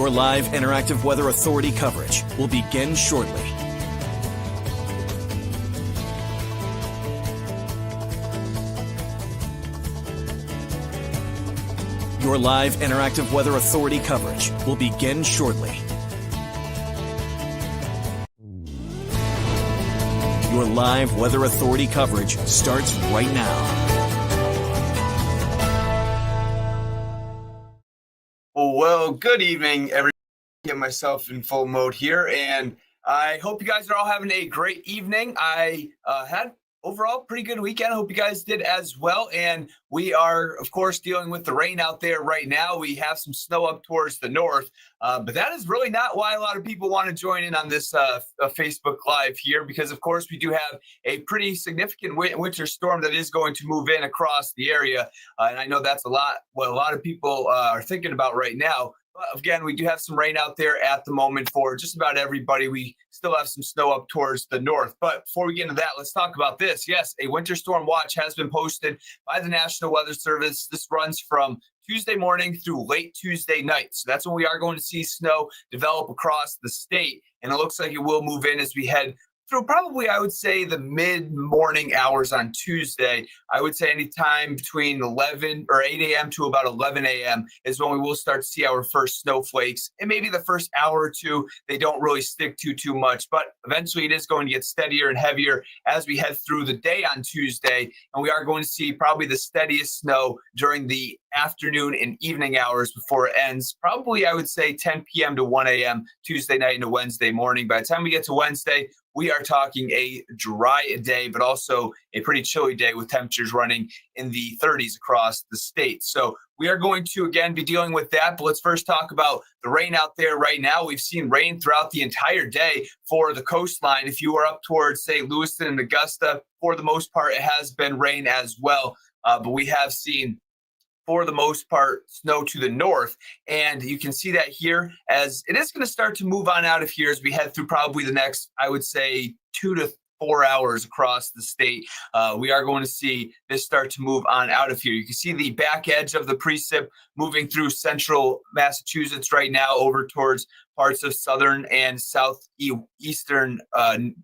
Your live interactive Weather Authority coverage will begin shortly. Your live interactive Weather Authority coverage will begin shortly. Your live Weather Authority coverage starts right now. Well, good evening, everybody. Get myself in full mode here, and I hope you guys are all having a great evening. I had overall pretty good weekend. I hope you guys did as well. And we are, of course, dealing with the rain out there right now. We have some snow up towards the north, but that is really not why a lot of people want to join in on this Facebook Live here, because, of course, we do have a pretty significant winter storm that is going to move in across the area. And I know that's what a lot of people are thinking about right now. Again, we do have some rain out there at the moment for just about everybody. We still have some snow up towards the north. But before we get into that, let's talk about this. Yes, a winter storm watch has been posted by the National Weather Service. This runs from Tuesday morning through late Tuesday night. So that's when we are going to see snow develop across the state. And it looks like it will move in as we head through probably, I would say, the mid-morning hours on Tuesday. I would say anytime between 8 a.m. to about 11 a.m. is when we will start to see our first snowflakes. And maybe the first hour or two, they don't really stick to too much. But eventually it is going to get steadier and heavier as we head through the day on Tuesday. And we are going to see probably the steadiest snow during the afternoon and evening hours before it ends. Probably, I would say, 10 p.m. to 1 a.m. Tuesday night into Wednesday morning. By the time we get to Wednesday, we are talking a dry day, but also a pretty chilly day with temperatures running in the 30s across the state. So we are going to, again, be dealing with that. But let's first talk about the rain out there right now. We've seen rain throughout the entire day for the coastline. If you are up towards, say, Lewiston and Augusta, for the most part, it has been rain as well. But we have seen, for the most part, snow to the north. And you can see that here as it is going to start to move on out of here as we head through probably the next, I would say, 2 to 4 hours across the state. We are going to see this start to move on out of here. You can see the back edge of the precip moving through central Massachusetts right now over towards parts of southern and southeastern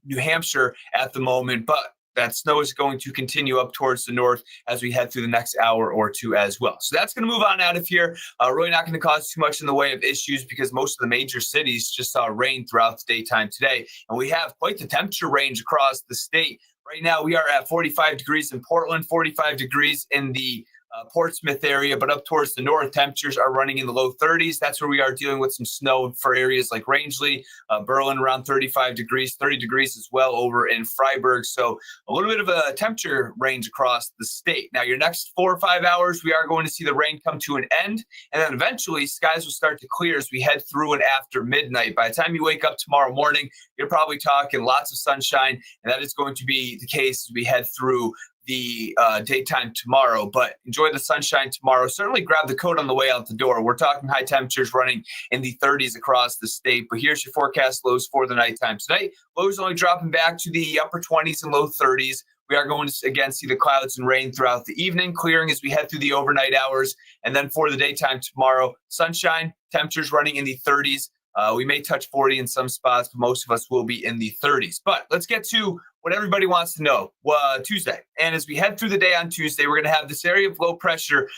New Hampshire at the moment. But that snow is going to continue up towards the north as we head through the next hour or two as well. So that's going to move on out of here. Really not going to cause too much in the way of issues because most of the major cities just saw rain throughout the daytime today. And we have quite the temperature range across the state. Right now, we are at 45 degrees in Portland, 45 degrees in the Portsmouth area, but up towards the north, temperatures are running in the low 30s. That's where we are dealing with some snow for areas like Rangeley, Berlin around 35 degrees, 30 degrees as well over in Freiburg. So a little bit of a temperature range across the state. Now, your next 4 or 5 hours, we are going to see the rain come to an end. And then eventually skies will start to clear as we head through and after midnight. By the time you wake up tomorrow morning, you're probably talking lots of sunshine. And that is going to be the case as we head through the daytime tomorrow, but enjoy the sunshine tomorrow. Certainly grab the coat on the way out the door. We're talking high temperatures running in the 30s across the state, but here's your forecast lows for the nighttime tonight. Lows only dropping back to the upper 20s and low 30s. We are going to, again, see the clouds and rain throughout the evening, clearing as we head through the overnight hours. And then for the daytime tomorrow, sunshine, temperatures running in the 30s. We may touch 40 in some spots, but most of us will be in the 30s. But let's get to what everybody wants to know, Tuesday. And as we head through the day on Tuesday, we're going to have this area of low pressure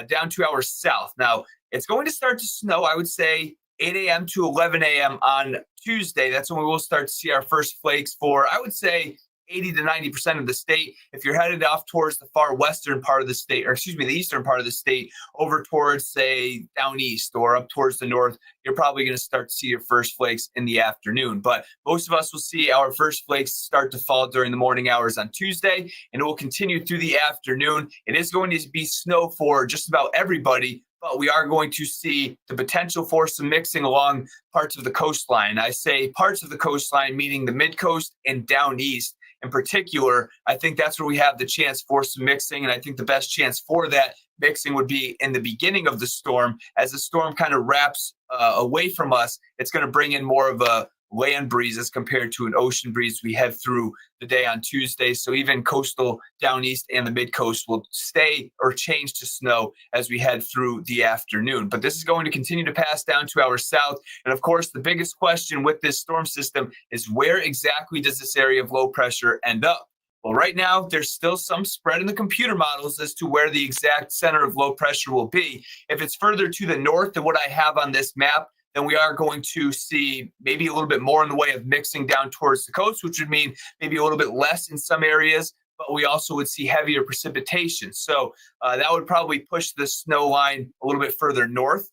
down to our south. Now, it's going to start to snow, I would say, 8 a.m. to 11 a.m. on Tuesday. That's when we will start to see our first flakes for, I would say, 80 to 90% of the state. If you're headed off towards the far western part of the state, the eastern part of the state, over towards, say, down east or up towards the north, you're probably going to start to see your first flakes in the afternoon. But most of us will see our first flakes start to fall during the morning hours on Tuesday, and it will continue through the afternoon. It is going to be snow for just about everybody, but we are going to see the potential for some mixing along parts of the coastline. I say parts of the coastline, meaning the mid-coast and down east. In particular, I think that's where we have the chance for some mixing, and I think the best chance for that mixing would be in the beginning of the storm. As the storm kind of wraps away from us, it's going to bring in more of a land breeze as compared to an ocean breeze we head through the day on Tuesday. So even coastal down east and the mid coast will stay or change to snow as we head through the afternoon. But this is going to continue to pass down to our south. And of course, the biggest question with this storm system is where exactly does this area of low pressure end up? Well, right now, there's still some spread in the computer models as to where the exact center of low pressure will be. If it's further to the north than what I have on this map, then we are going to see maybe a little bit more in the way of mixing down towards the coast, which would mean maybe a little bit less in some areas, but we also would see heavier precipitation. So that would probably push the snow line a little bit further north.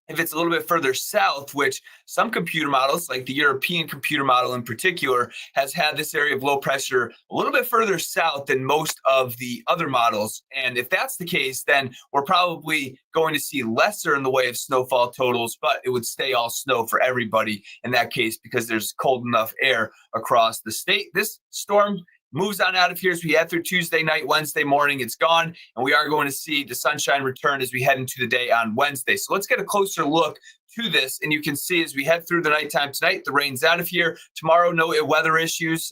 If it's a little bit further south, which some computer models, like the European computer model in particular, has had this area of low pressure a little bit further south than most of the other models. And if that's the case, then we're probably going to see lesser in the way of snowfall totals, but it would stay all snow for everybody in that case because there's cold enough air across the state. This storm moves on out of here as we head through Tuesday night, Wednesday morning. It's gone, and we are going to see the sunshine return as we head into the day on Wednesday. So let's get a closer look to this, and you can see as we head through the nighttime tonight, the rain's out of here. Tomorrow, no weather issues.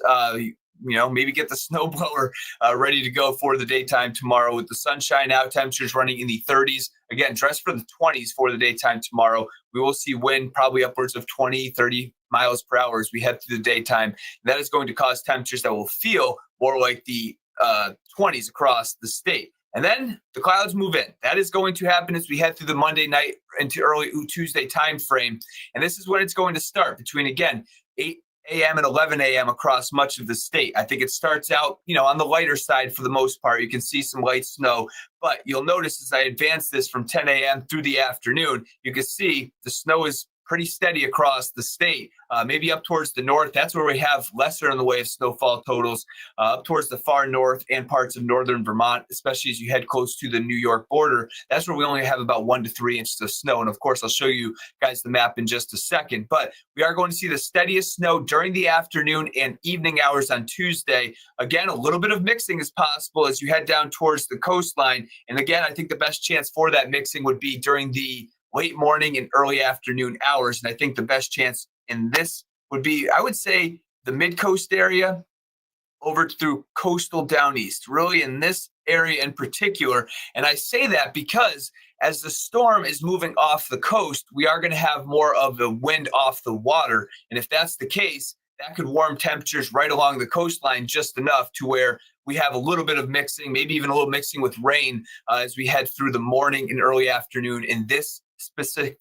Maybe get the snowblower ready to go for the daytime tomorrow with the sunshine out, temperatures running in the 30s. Again, dress for the 20s for the daytime tomorrow. We will see wind probably upwards of 20, 30 miles per hour as we head through the daytime. That is going to cause temperatures that will feel more like the 20s across the state. And then the clouds move in. That is going to happen as we head through the Monday night into early Tuesday time frame. And this is when it's going to start between, again, 8 a.m. and 11 a.m. across much of the state. I think it starts out, on the lighter side for the most part. You can see some light snow, but you'll notice as I advance this from 10 a.m. through the afternoon, you can see the snow is pretty steady across the state, maybe up towards the north. That's where we have lesser in the way of snowfall totals, up towards the far north and parts of northern Vermont, especially as you head close to the New York border. That's where we only have about 1 to 3 inches of snow. And of course, I'll show you guys the map in just a second. But we are going to see the steadiest snow during the afternoon and evening hours on Tuesday. Again, a little bit of mixing is possible as you head down towards the coastline. And again, I think the best chance for that mixing would be during the late morning and early afternoon hours. And I think the best chance in this would be, I would say, the mid-coast area over through coastal down east, really in this area in particular. And I say that because as the storm is moving off the coast, we are going to have more of the wind off the water. And if that's the case, that could warm temperatures right along the coastline just enough to where we have a little bit of mixing, maybe even a little mixing with rain as we head through the morning and early afternoon in this specific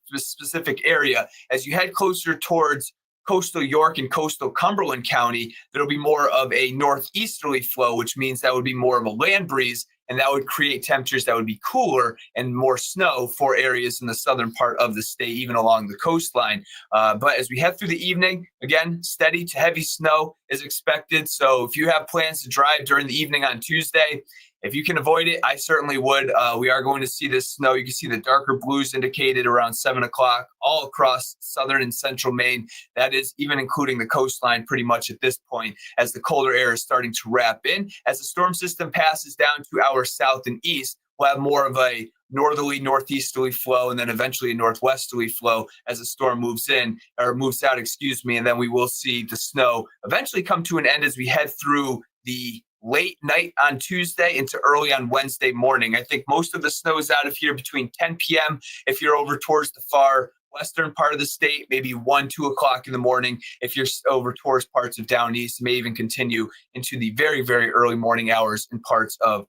area. As you head closer towards coastal York and coastal Cumberland County, there'll be more of a northeasterly flow, which means that would be more of a land breeze, and that would create temperatures that would be cooler and more snow for areas in the southern part of the state, even along the coastline. But as we head through the evening, again, steady to heavy snow is expected. So if you have plans to drive during the evening on Tuesday, if you can avoid it, I certainly would. We are going to see this snow. You can see the darker blues indicated around 7 o'clock all across southern and central Maine. That is even including the coastline pretty much at this point as the colder air is starting to wrap in. As the storm system passes down to our south and east, we'll have more of a northerly, northeasterly flow, and then eventually a northwesterly flow as the storm moves in or moves out, and then we will see the snow eventually come to an end as we head through the late night on Tuesday into early on Wednesday morning. I think most of the snow is out of here between 10 p.m. if you're over towards the far western part of the state, maybe 1, 2 o'clock in the morning. If you're over towards parts of down east, it may even continue into the very, very early morning hours in parts of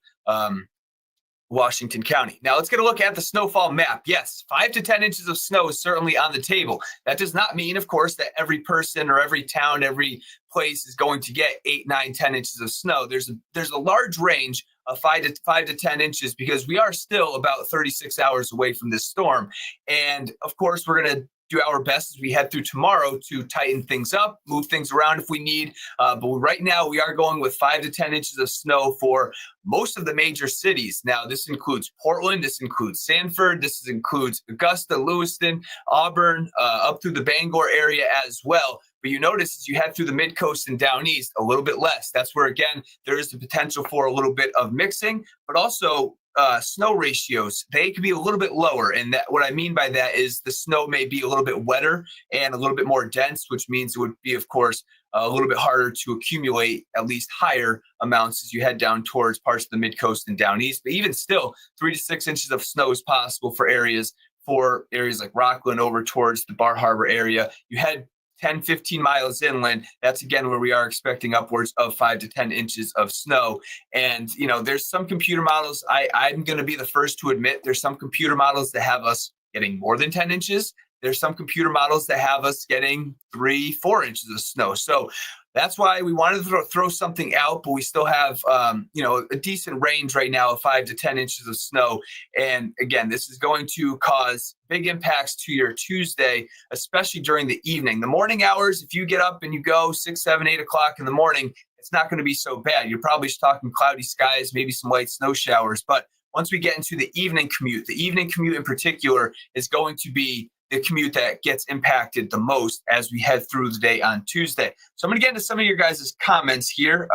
Washington County. Now let's get a look at the snowfall map. Yes, 5 to 10 inches of snow is certainly on the table. That does not mean, of course, that every person or every town, every place is going to get 8, 9, 10 inches of snow. There's a large range of 5 to 10 inches because we are still about 36 hours away from this storm. And of course, we're going to do our best as we head through tomorrow to tighten things up, move things around if we need. But right now we are going with 5 to 10 inches of snow for most of the major cities. Now, this includes Portland, this includes Sanford, this includes Augusta, Lewiston, Auburn, up through the Bangor area as well. But you notice as you head through the mid-coast and down east, a little bit less. That's where, again, there is the potential for a little bit of mixing, but also snow ratios, they could be a little bit lower. And that, what I mean by that is the snow may be a little bit wetter and a little bit more dense, which means it would be, of course, a little bit harder to accumulate at least higher amounts as you head down towards parts of the mid-coast and down east. But even still, 3 to 6 inches of snow is possible for areas like Rockland over towards the Bar Harbor area. You head 10, 15 miles inland, that's again where we are expecting upwards of 5 to 10 inches of snow. And, there's some computer models, I'm going to be the first to admit, there's some computer models that have us getting more than 10 inches. There's some computer models that have us getting 3, 4 inches of snow. So that's why we wanted to throw something out, but we still have, a decent range right now of 5 to 10 inches of snow. And again, this is going to cause big impacts to your Tuesday, especially during the evening. The morning hours, if you get up and you go 6, 7, 8 o'clock in the morning, it's not going to be so bad. You're probably just talking cloudy skies, maybe some light snow showers. But once we get into the evening commute in particular is going to be the commute that gets impacted the most as we head through the day on Tuesday. So I'm going to get into some of your guys' comments here.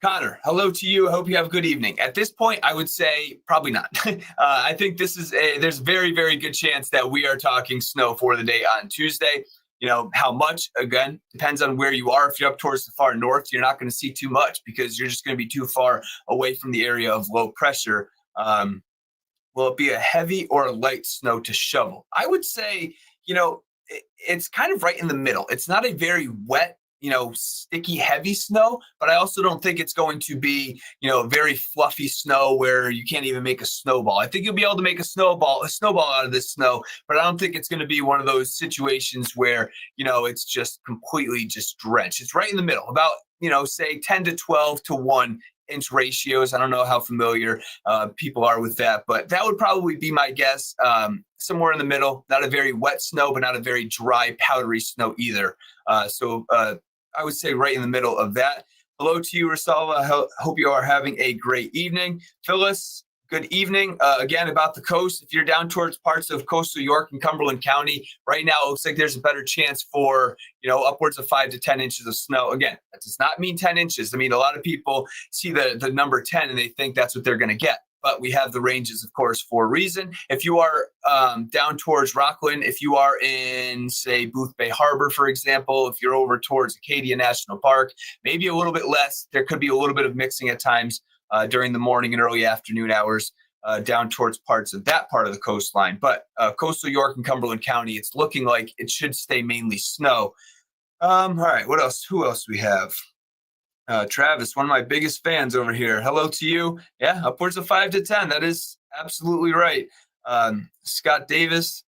Connor, hello to you. I hope you have a good evening. At this point, I would say probably not. I think there's a very, very good chance that we are talking snow for the day on Tuesday. How much, again, depends on where you are. If you're up towards the far north, you're not going to see too much because you're just going to be too far away from the area of low pressure. Will it be a heavy or a light snow to shovel? I would say, it's kind of right in the middle. It's not a very wet, sticky, heavy snow, but I also don't think it's going to be, very fluffy snow where you can't even make a snowball. I think you'll be able to make a snowball out of this snow, but I don't think it's going to be one of those situations where, it's just completely just drenched. It's right in the middle, about, say 10 to 12 to 1 inch ratios. I don't know how familiar people are with that, but that would probably be my guess. Somewhere in the middle, not a very wet snow, but not a very dry, powdery snow either. So I would say right in the middle of that. Hello to you, Rosalva. Hope you are having a great evening. Phyllis, good evening. Again, about the coast, if you're down towards parts of coastal York and Cumberland County, right now it looks like there's a better chance for, upwards of 5 to 10 inches of snow. Again, that does not mean 10 inches. I mean, a lot of people see the number 10 and they think that's what they're going to get. But we have the ranges, of course, for a reason. If you are down towards Rockland, if you are in, say, Boothbay Harbor, for example, if you're over towards Acadia National Park, maybe a little bit less. There could be a little bit of mixing at times during the morning and early afternoon hours down towards parts of that part of the coastline. But coastal York and Cumberland County, it's looking like it should stay mainly snow. All right, what else? Who else we have? Travis, one of my biggest fans over here. Hello to you. Yeah, upwards of 5 to 10. That is absolutely right. Scott Davis,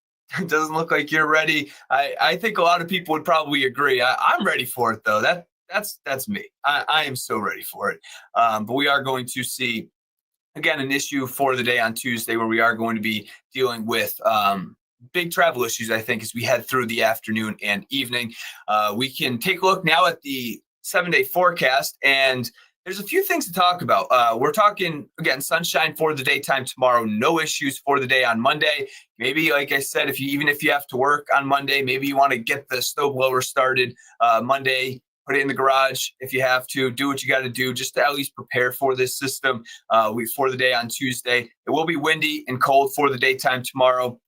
doesn't look like you're ready. I think a lot of people would probably agree. I'm ready for it, though. That's me. I am so ready for it. But we are going to see, again, an issue for the day on Tuesday where we are going to be dealing with big travel issues, I think, as we head through the afternoon and evening. We can take a look now at the 7-day forecast, and there's a few things to talk about. We're talking, again, sunshine for the daytime tomorrow, no issues for the day on Monday. Maybe, like I said, even if you have to work on Monday, maybe you want to get the snowblower started Monday, put it in the garage if you have to, do what you got to do just to at least prepare for this system for the day on Tuesday. It will be windy and cold for the daytime tomorrow.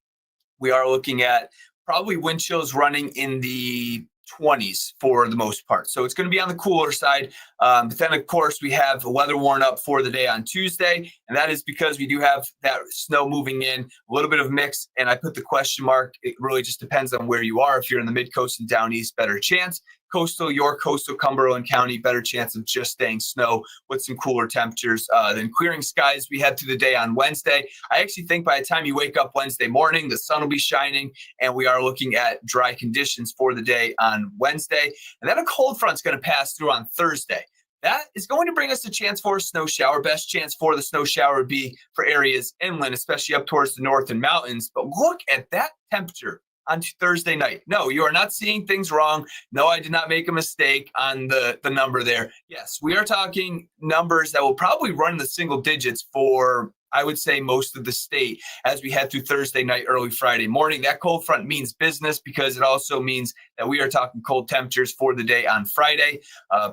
We are looking at probably wind chills running in the 20s for the most part. So it's going to be on the cooler side. But then, of course, we have weather warn up for the day on Tuesday. And that is because we do have that snow moving in, a little bit of mix. And I put the question mark. It really just depends on where you are. If you're in the mid-coast and down east, better chance. Coastal York, coastal Cumberland County, better chance of just staying snow with some cooler temperatures. Then clearing skies we head through the day on Wednesday. I actually think by the time you wake up Wednesday morning, the sun will be shining, and we are looking at dry conditions for the day on Wednesday. And then a cold front's going to pass through on Thursday. That is going to bring us a chance for a snow shower. Best chance for the snow shower would be for areas inland, especially up towards the north and mountains. But look at that temperature on Thursday night. No, you are not seeing things wrong. No, I did not make a mistake on the number there. Yes, we are talking numbers that will probably run in the single digits for, I would say, most of the state as we head through Thursday night, early Friday morning. That cold front means business because it also means that we are talking cold temperatures for the day on Friday.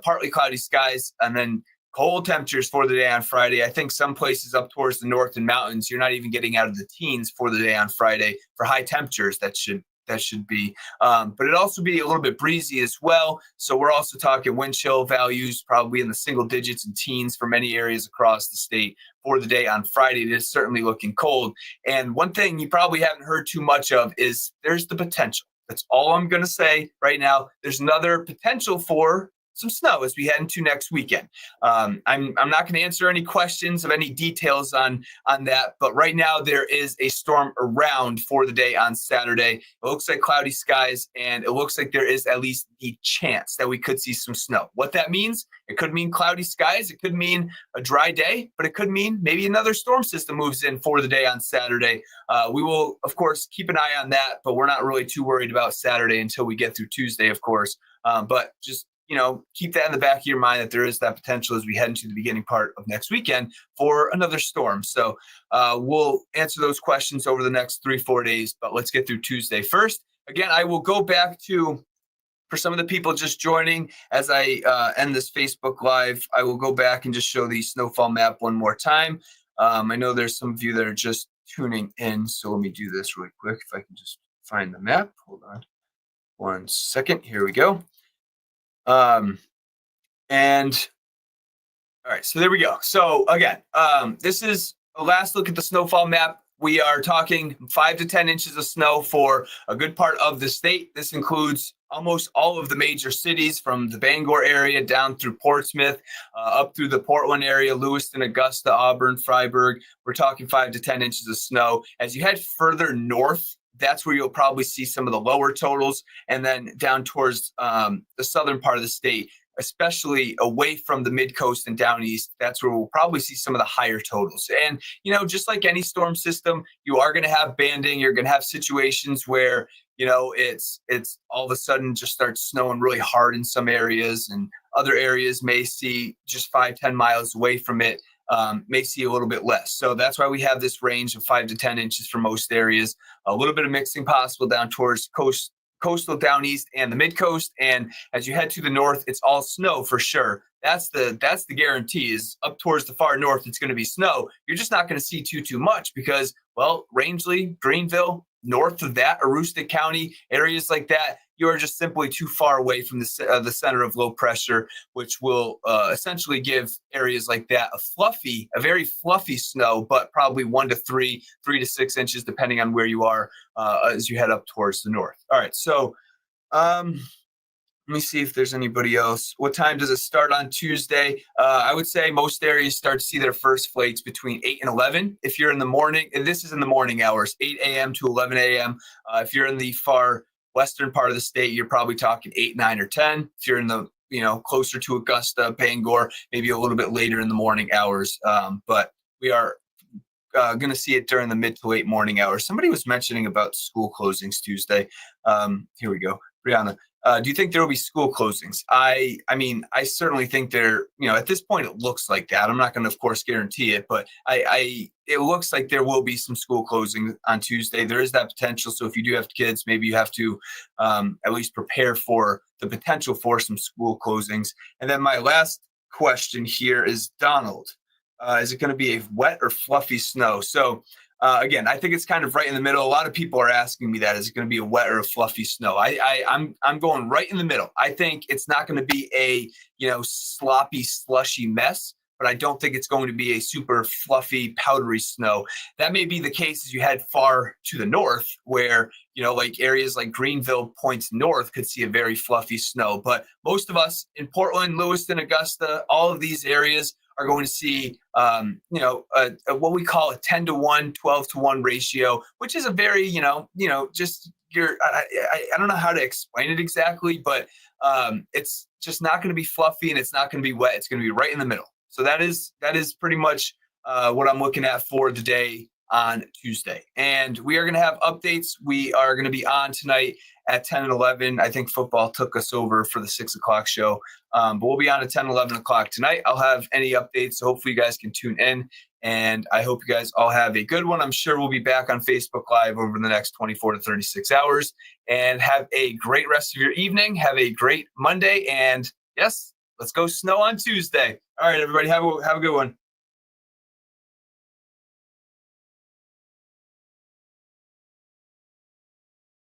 Partly cloudy skies, and then cold temperatures for the day on Friday. I think some places up towards the north and mountains, you're not even getting out of the teens for the day on Friday for high temperatures. That should be, but it also be a little bit breezy as well. So we're also talking wind chill values, probably in the single digits and teens for many areas across the state for the day on Friday. It is certainly looking cold. And one thing you probably haven't heard too much of is there's the potential. That's all I'm going to say right now. There's another potential for some snow as we head into next weekend. I'm not going to answer any questions of any details on that, but right now there is a storm around for the day on Saturday. It looks like cloudy skies, and it looks like there is at least the chance that we could see some snow. What that means, it could mean cloudy skies, it could mean a dry day, but it could mean maybe another storm system moves in for the day on Saturday. We will, of course, keep an eye on that, but we're not really too worried about Saturday until we get through Tuesday, of course. But just keep that in the back of your mind that there is that potential as we head into the beginning part of next weekend for another storm. So we'll answer those questions over the next 3-4 days, but let's get through Tuesday first. Again, I will go back to, for some of the people just joining as I end this Facebook Live, I will go back and just show the snowfall map one more time. I know there's some of you that are just tuning in, so let me do this really quick. If I can just find the map. Hold on 1 second. Here we go. And all right, so there we go. So again, this is a last look at the snowfall map. We are talking 5 to 10 inches of snow for a good part of the state. This includes almost all of the major cities from the Bangor area down through Portsmouth, up through the Portland area, Lewiston, Augusta, Auburn, Freiburg. We're talking 5 to 10 inches of snow. As you head further north, that's where you'll probably see some of the lower totals. And then down towards the southern part of the state, especially away from the mid-coast and down east, that's where we'll probably see some of the higher totals. And, just like any storm system, you are going to have banding. You're going to have situations where, it's all of a sudden just starts snowing really hard in some areas, and other areas may see just 5-10 miles away from it. May see a little bit less. So that's why we have this range of 5 to 10 inches for most areas. A little bit of mixing possible down towards coastal down east and the mid coast. And as you head to the north, it's all snow for sure. That's the guarantee is up towards the far north. It's going to be snow. You're just not going to see too much because, well, Rangeley, Greenville, north of that, Aroostook County, areas like that, you are just simply too far away from the center of low pressure, which will essentially give areas like that a very fluffy snow, but probably 1 to 3 to 6 inches, depending on where you are as you head up towards the north. All right, so let me see if there's anybody else. What time does it start on Tuesday? I would say most areas start to see their first flakes between 8 and 11. If you're in the morning, and this is in the morning hours, 8 a.m. to 11 a.m. If you're in the far western part of the state, you're probably talking 8, 9, or 10. If you're in the closer to Augusta, Bangor, maybe a little bit later in the morning hours. But we are going to see it during the mid to late morning hours. Somebody was mentioning about school closings Tuesday. Here we go, Brianna. Do you think there will be school closings? I mean, I certainly think there, at this point, it looks like that. I'm not going to, of course, guarantee it, but it looks like there will be some school closing on Tuesday. There is that potential. So if you do have kids, maybe you have to at least prepare for the potential for some school closings. And then my last question here is, Donald, is it going to be a wet or fluffy snow? So again, I think it's kind of right in the middle. A lot of people are asking me that. Is it going to be a wet or a fluffy snow? I'm going right in the middle. I think it's not going to be a, sloppy, slushy mess, but I don't think it's going to be a super fluffy, powdery snow. That may be the case as you head far to the north where, like areas like Greenville points north could see a very fluffy snow. But most of us in Portland, Lewiston, Augusta, all of these areas are going to see, what we call a 10 to 1, 12 to 1 ratio, which is a very, just I don't know how to explain it exactly, but it's just not going to be fluffy and it's not going to be wet. It's going to be right in the middle. So that is pretty much what I'm looking at for the day on Tuesday. And we are going to have updates. We are going to be on tonight at 10 and 11. I think football took us over for the 6 o'clock show. But we'll be on at 10, 11 o'clock tonight. I'll have any updates. So hopefully you guys can tune in. And I hope you guys all have a good one. I'm sure we'll be back on Facebook Live over the next 24 to 36 hours. And have a great rest of your evening. Have a great Monday. And yes, Let's go snow on Tuesday. All right, everybody, have a good one.